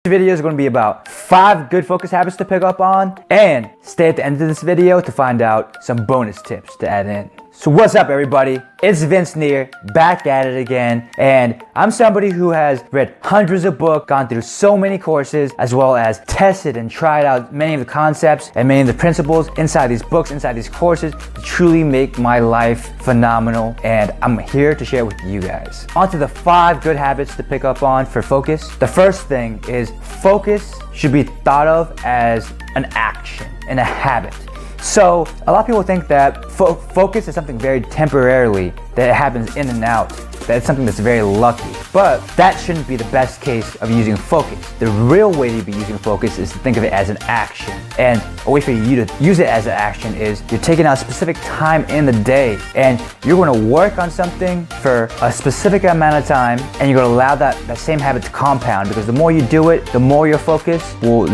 This video is going to be about 5 good focus habits to pick up on, and stay at the end of this video to find out some bonus tips to add in. So what's up everybody? It's Vince Neer, back at it again, and I'm somebody who has read hundreds of books, gone through so many courses, as well as tested and tried out many of the concepts and many of the principles inside these books, inside these courses, to truly make my life phenomenal, and I'm here to share with you guys. On to the 5 good habits to pick up on for focus. The first thing is focus should be thought of as an action and a habit. So a lot of people think that focus is something very temporarily, that it happens in and out, that it's something that's very lucky. But that shouldn't be the best case of using focus. The real way to be using focus is to think of it as an action. And a way for you to use it as an action is you're taking out a specific time in the day and you're going to work on something for a specific amount of time, and you're going to allow that same habit to compound, because the more you do it, the more your focus will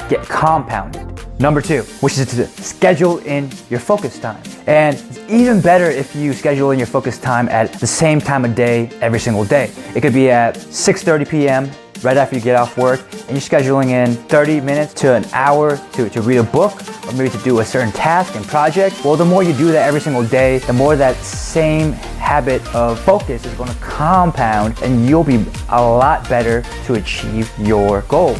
get compounded. Number 2, which is to schedule in your focus time. And it's even better if you schedule in your focus time at the same time of day every single day. It could be at 6:30 p.m. right after you get off work, and you're scheduling in 30 minutes to an hour to read a book, or maybe to do a certain task and project. Well, the more you do that every single day, the more that same habit of focus is going to compound, and you'll be a lot better to achieve your goal.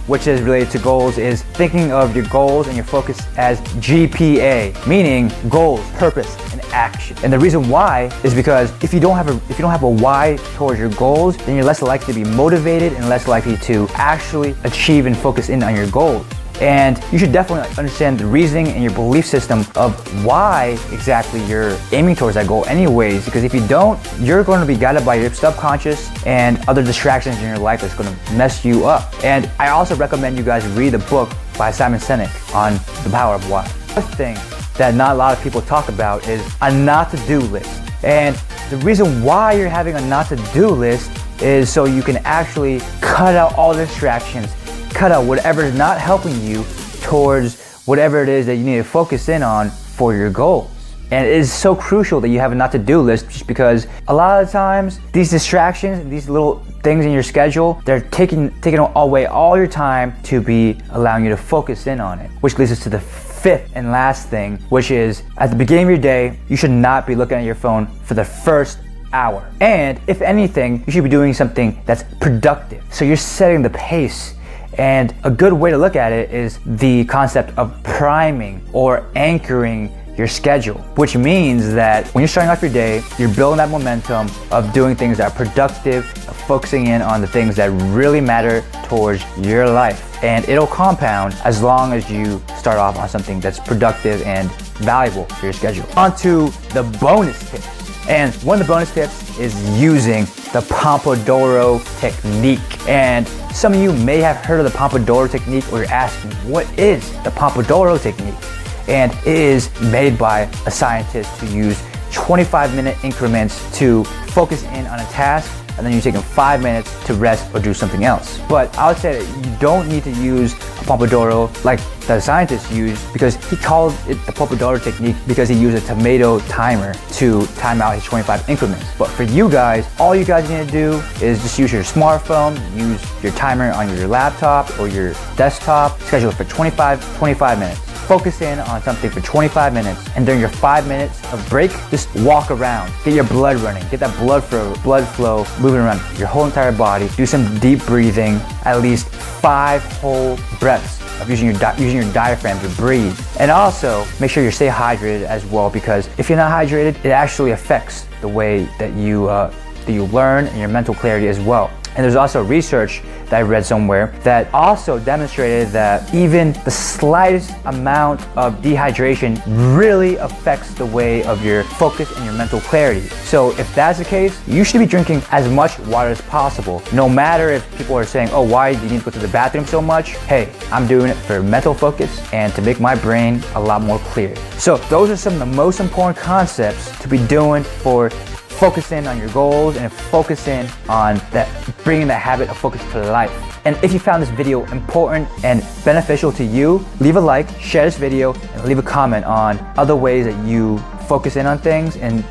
Which is related to goals, is thinking of your goals and your focus as GPA, meaning goals, purpose, and action. And the reason why is because if you don't have a why towards your goals, then you're less likely to be motivated and less likely to actually achieve and focus in on your goals. And you should definitely understand the reasoning and your belief system of why exactly you're aiming towards that goal anyways, because if you don't, you're going to be guided by your subconscious and other distractions in your life that's going to mess you up. And I also recommend you guys read the book by Simon Sinek on the power of why. The thing that not a lot of people talk about is a not to do list. And the reason why you're having a not to do list is so you can actually cut out all the distractions, cut out whatever is not helping you towards whatever it is that you need to focus in on for your goals. And it is so crucial that you have a not to do list, just because a lot of times these distractions and these little things in your schedule, they're taking away all your time to be allowing you to focus in on it. Which leads us to the 5th and last thing, which is at the beginning of your day, you should not be looking at your phone for the first hour. And if anything, you should be doing something that's productive. So you're setting the pace. And a good way to look at it is the concept of priming or anchoring your schedule, which means that when you're starting off your day, you're building that momentum of doing things that are productive, of focusing in on the things that really matter towards your life. And it'll compound as long as you start off on something that's productive and valuable for your schedule. On to the bonus tips. And one of the bonus tips is using the Pomodoro technique. And some of you may have heard of the Pomodoro technique, or you're asking, what is the Pomodoro technique? And it is made by a scientist who used 25-minute increments to focus in on a task, and then you're taking 5 minutes to rest or do something else. But I would say that you don't need to use a Pomodoro like the scientist used, because he called it the Pomodoro technique because he used a tomato timer to time out his 25 increments. But for you guys, all you guys need to do is just use your smartphone, use your timer on your laptop or your desktop, schedule it for 25 minutes. Focus in on something for 25 minutes, and during your 5 minutes of break, just walk around, get your blood running, get that blood flow moving around your whole entire body. Do some deep breathing, at least 5 whole breaths of using your diaphragm to breathe. And also make sure you stay hydrated as well, because if you're not hydrated, it actually affects the way that you learn and your mental clarity as well. And there's also research that I read somewhere that also demonstrated that even the slightest amount of dehydration really affects the way of your focus and your mental clarity. So if that's the case, you should be drinking as much water as possible. No matter if people are saying, oh, why do you need to go to the bathroom so much? Hey, I'm doing it for mental focus and to make my brain a lot more clear. So those are some of the most important concepts to be doing for focus in on your goals and focus in on that, bringing that habit of focus to life. And if you found this video important and beneficial to you, leave a like, share this video, and leave a comment on other ways that you focus in on things and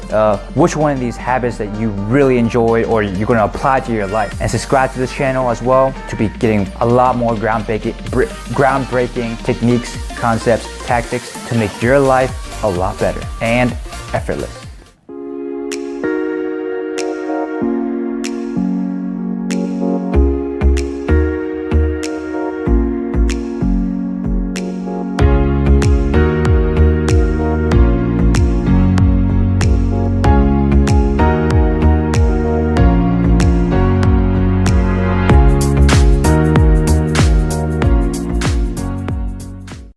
which one of these habits that you really enjoy or you're going to apply to your life. And subscribe to this channel as well to be getting a lot more groundbreaking techniques, concepts, tactics to make your life a lot better and effortless.